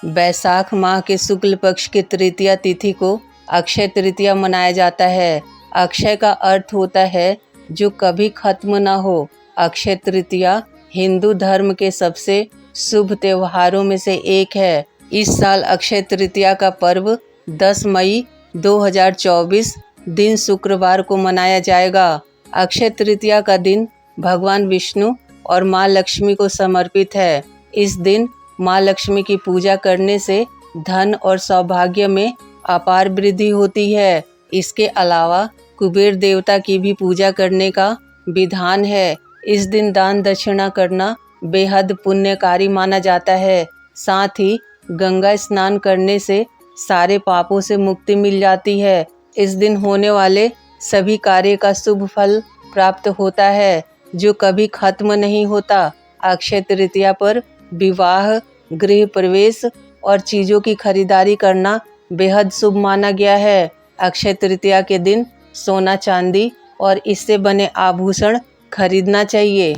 बैसाख माह के शुक्ल पक्ष की तृतीया तिथि को अक्षय तृतीया मनाया जाता है। अक्षय का अर्थ होता है जो कभी खत्म न हो। अक्षय तृतीया हिंदू धर्म के सबसे शुभ त्योहारों में से एक है। इस साल अक्षय तृतीया का पर्व 10 मई 2024 दिन शुक्रवार को मनाया जाएगा। अक्षय तृतीया का दिन भगवान विष्णु और माँ लक्ष्मी को समर्पित है। इस दिन माँ लक्ष्मी की पूजा करने से धन और सौभाग्य में अपार वृद्धि होती है। इसके अलावा कुबेर देवता की भी पूजा करने का विधान है। इस दिन दान दक्षिणा करना बेहद पुण्यकारी माना जाता है। साथ ही गंगा स्नान करने से सारे पापों से मुक्ति मिल जाती है। इस दिन होने वाले सभी कार्य का शुभ फल प्राप्त होता है जो कभी खत्म नहीं होता। अक्षय तृतीया पर विवाह, गृह प्रवेश और चीज़ों की खरीदारी करना बेहद शुभ माना गया है। अक्षय तृतीया के दिन सोना, चांदी और इससे बने आभूषण खरीदना चाहिए।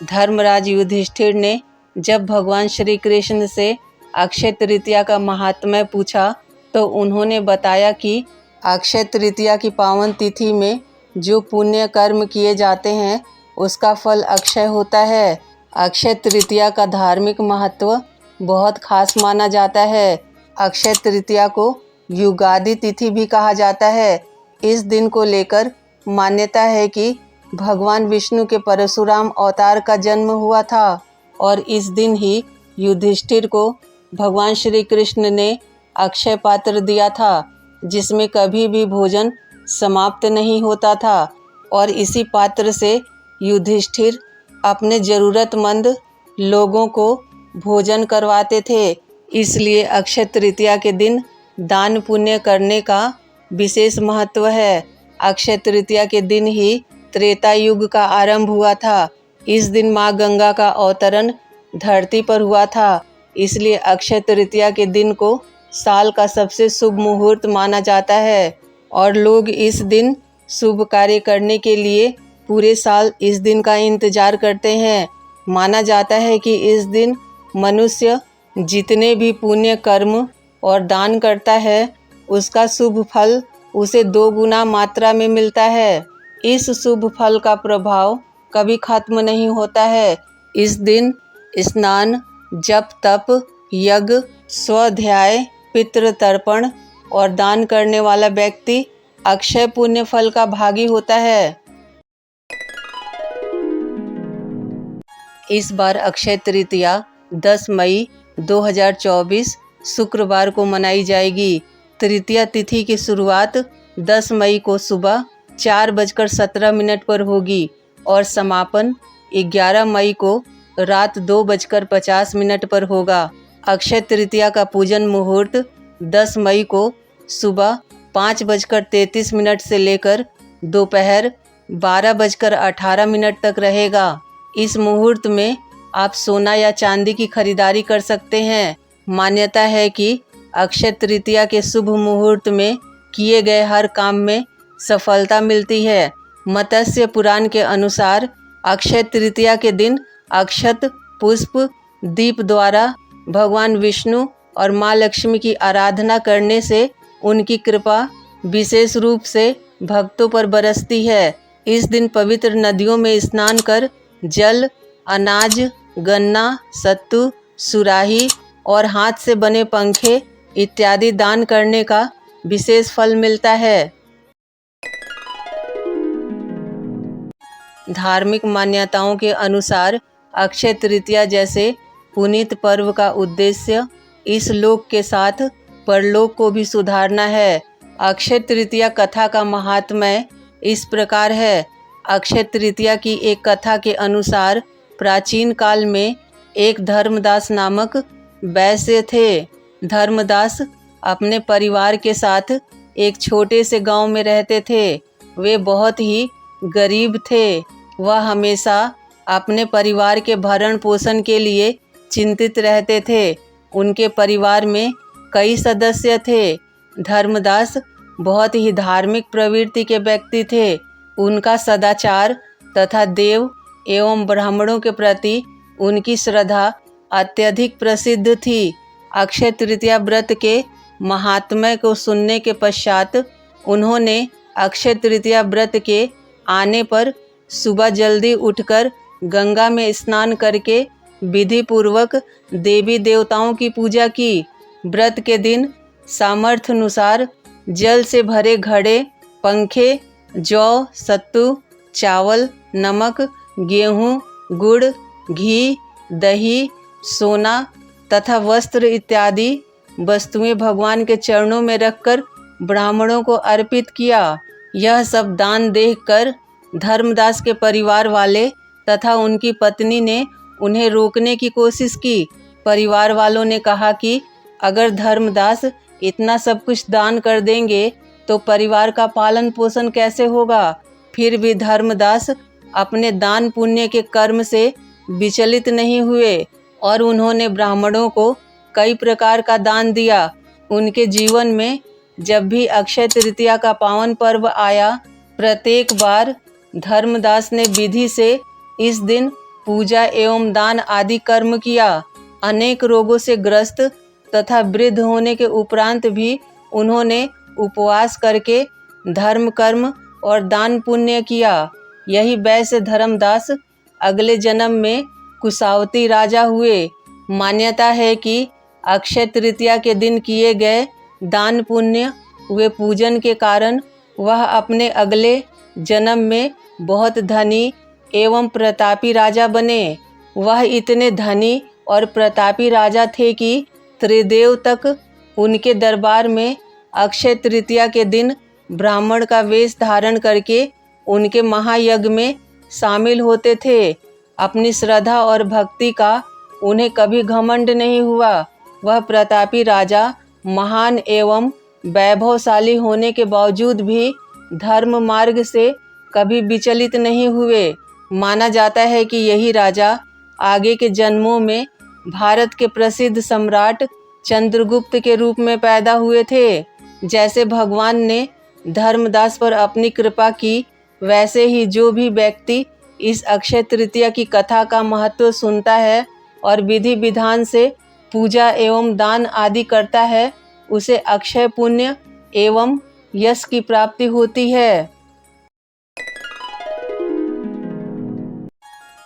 धर्मराज युधिष्ठिर ने जब भगवान श्री कृष्ण से अक्षय तृतीया का महात्म्य पूछा तो उन्होंने बताया कि अक्षय तृतीया की पावन तिथि में जो पुण्य कर्म किए जाते हैं उसका फल अक्षय होता है। अक्षय तृतीया का धार्मिक महत्व बहुत खास माना जाता है। अक्षय तृतीया को युगादि तिथि भी कहा जाता है। इस दिन को लेकर मान्यता है कि भगवान विष्णु के परशुराम अवतार का जन्म हुआ था और इस दिन ही युधिष्ठिर को भगवान श्री कृष्ण ने अक्षय पात्र दिया था जिसमें कभी भी भोजन समाप्त नहीं होता था और इसी पात्र से युधिष्ठिर अपने ज़रूरतमंद लोगों को भोजन करवाते थे। इसलिए अक्षय तृतीया के दिन दान पुण्य करने का विशेष महत्व है। अक्षय तृतीया के दिन ही त्रेता युग का आरंभ हुआ था। इस दिन माँ गंगा का अवतरण धरती पर हुआ था। इसलिए अक्षय तृतीया के दिन को साल का सबसे शुभ मुहूर्त माना जाता है और लोग इस दिन शुभ कार्य करने के लिए पूरे साल इस दिन का इंतजार करते हैं। माना जाता है कि इस दिन मनुष्य जितने भी पुण्य कर्म और दान करता है उसका शुभ फल उसे 2 गुना मात्रा में मिलता है। इस शुभ फल का प्रभाव कभी खत्म नहीं होता है। इस दिन स्नान, जप, तप, यज्ञ, स्वाध्याय, पितृतर्पण और दान करने वाला व्यक्ति अक्षय पुण्य फल का भागी होता है। इस बार अक्षय तृतीया 10 मई 2024 शुक्रवार को मनाई जाएगी। तृतीया तिथि की शुरुआत 10 मई को सुबह 4:17 पर होगी और समापन 11 मई को रात 2:50 पर होगा। अक्षय तृतीया का पूजन मुहूर्त 10 मई को सुबह 5:33 से लेकर दोपहर 12:18 तक रहेगा। इस मुहूर्त में आप सोना या चांदी की खरीदारी कर सकते हैं। मान्यता है कि अक्षय तृतीया के शुभ मुहूर्त में किए गए हर काम में सफलता मिलती है। मत्स्य पुराण के अनुसार अक्षय तृतीया के दिन अक्षत, पुष्प, दीप द्वारा भगवान विष्णु और माँ लक्ष्मी की आराधना करने से उनकी कृपा विशेष रूप से भक्तों पर बरसती है। इस दिन पवित्र नदियों में स्नान कर जल, अनाज, गन्ना, सत्तू, सुराही और हाथ से बने पंखे इत्यादि दान करने का विशेष फल मिलता है। धार्मिक मान्यताओं के अनुसार अक्षय तृतीया जैसे पुनीत पर्व का उद्देश्य इस लोक के साथ परलोक को भी सुधारना है। अक्षय तृतीया कथा का महात्म्य इस प्रकार है। अक्षय तृतीया की एक कथा के अनुसार प्राचीन काल में एक धर्मदास नामक वैश्य थे। धर्मदास अपने परिवार के साथ एक छोटे से गांव में रहते थे। वे बहुत ही गरीब थे। वह हमेशा अपने परिवार के भरण पोषण के लिए चिंतित रहते थे। उनके परिवार में कई सदस्य थे। धर्मदास बहुत ही धार्मिक प्रवृत्ति के व्यक्ति थे। उनका सदाचार तथा देव एवं ब्राह्मणों के प्रति उनकी श्रद्धा अत्यधिक प्रसिद्ध थी। अक्षय तृतीया व्रत के महात्म्य को सुनने के पश्चात उन्होंने अक्षय तृतीया व्रत के आने पर सुबह जल्दी उठकर गंगा में स्नान करके विधि पूर्वक देवी देवताओं की पूजा की। व्रत के दिन सामर्थ्य अनुसार जल से भरे घड़े, पंखे, जौ, सत्तू, चावल, नमक, गेहूँ, गुड़, घी, दही, सोना तथा वस्त्र इत्यादि वस्तुएं भगवान के चरणों में रखकर ब्राह्मणों को अर्पित किया। यह सब दान देखकर धर्मदास के परिवार वाले तथा उनकी पत्नी ने उन्हें रोकने की कोशिश की। परिवार वालों ने कहा कि अगर धर्मदास इतना सब कुछ दान कर देंगे तो परिवार का पालन पोषण कैसे होगा। फिर भी धर्मदास अपने दान पुण्य के कर्म से विचलित नहीं हुए और उन्होंने ब्राह्मणों को कई प्रकार का दान दिया। उनके जीवन में जब भी अक्षय तृतीया का पावन पर्व आया, प्रत्येक बार धर्मदास ने विधि से इस दिन पूजा एवं दान आदि कर्म किया। अनेक रोगों से ग्रस्त तथा वृद्ध होने के उपरांत भी उन्होंने उपवास करके धर्म कर्म और दान पुण्य किया। यही वैश्य धर्मदास अगले जन्म में कुशावती राजा हुए। मान्यता है कि अक्षय तृतीया के दिन किए गए दान पुण्य व पूजन के कारण वह अपने अगले जन्म में बहुत धनी एवं प्रतापी राजा बने। वह इतने धनी और प्रतापी राजा थे कि त्रिदेव तक उनके दरबार में अक्षय तृतीया के दिन ब्राह्मण का वेश धारण करके उनके महायज्ञ में शामिल होते थे। अपनी श्रद्धा और भक्ति का उन्हें कभी घमंड नहीं हुआ। वह प्रतापी राजा महान एवं वैभवशाली होने के बावजूद भी धर्म मार्ग से कभी विचलित नहीं हुए। माना जाता है कि यही राजा आगे के जन्मों में भारत के प्रसिद्ध सम्राट चंद्रगुप्त के रूप में पैदा हुए थे। जैसे भगवान ने धर्मदास पर अपनी कृपा की, वैसे ही जो भी व्यक्ति इस अक्षय तृतीया की कथा का महत्व सुनता है और विधि विधान से पूजा एवं दान आदि करता है, उसे अक्षय पुण्य एवं यश की प्राप्ति होती है।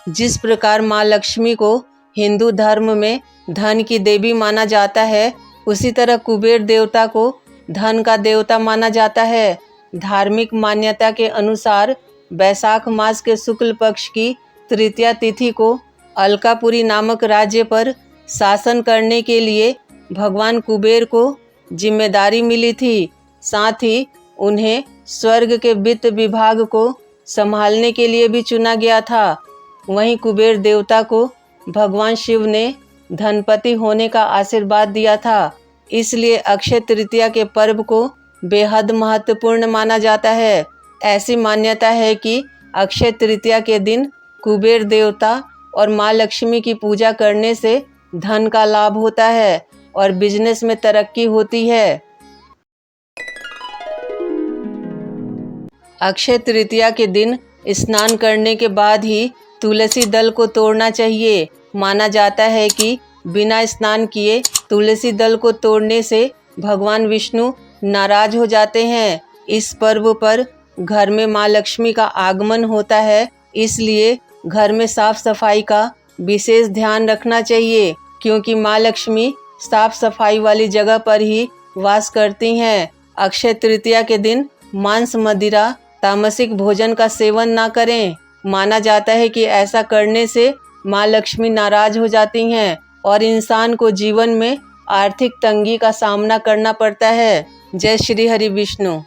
जिस प्रकार माँ लक्ष्मी को हिंदू धर्म में धन की देवी माना जाता है, उसी तरह कुबेर देवता को धन का देवता माना जाता है। धार्मिक मान्यता के अनुसार वैशाख मास के शुक्ल पक्ष की तृतीया तिथि को अलकापुरी नामक राज्य पर शासन करने के लिए भगवान कुबेर को जिम्मेदारी मिली थी। साथ ही उन्हें स्वर्ग के वित्त विभाग को संभालने के लिए भी चुना गया था। वहीं कुबेर देवता को भगवान शिव ने धनपति होने का आशीर्वाद दिया था। इसलिए अक्षय तृतीया के पर्व को बेहद महत्वपूर्ण माना जाता है। ऐसी मान्यता है कि अक्षय तृतीया के दिन कुबेर देवता और माँ लक्ष्मी की पूजा करने से धन का लाभ होता है और बिजनेस में तरक्की होती है। अक्षय तृतीया के दिन स्नान करने के बाद ही तुलसी दल को तोड़ना चाहिए। माना जाता है कि बिना स्नान किए तुलसी दल को तोड़ने से भगवान विष्णु नाराज हो जाते हैं। इस पर्व पर घर में माँ लक्ष्मी का आगमन होता है, इसलिए घर में साफ सफाई का विशेष ध्यान रखना चाहिए, क्योंकि माँ लक्ष्मी साफ सफाई वाली जगह पर ही वास करती हैं। अक्षय तृतीया के दिन मांस, मदिरा, तामसिक भोजन का सेवन ना करें। माना जाता है कि ऐसा करने से माँ लक्ष्मी नाराज हो जाती हैं और इंसान को जीवन में आर्थिक तंगी का सामना करना पड़ता है। जय श्री हरि विष्णु।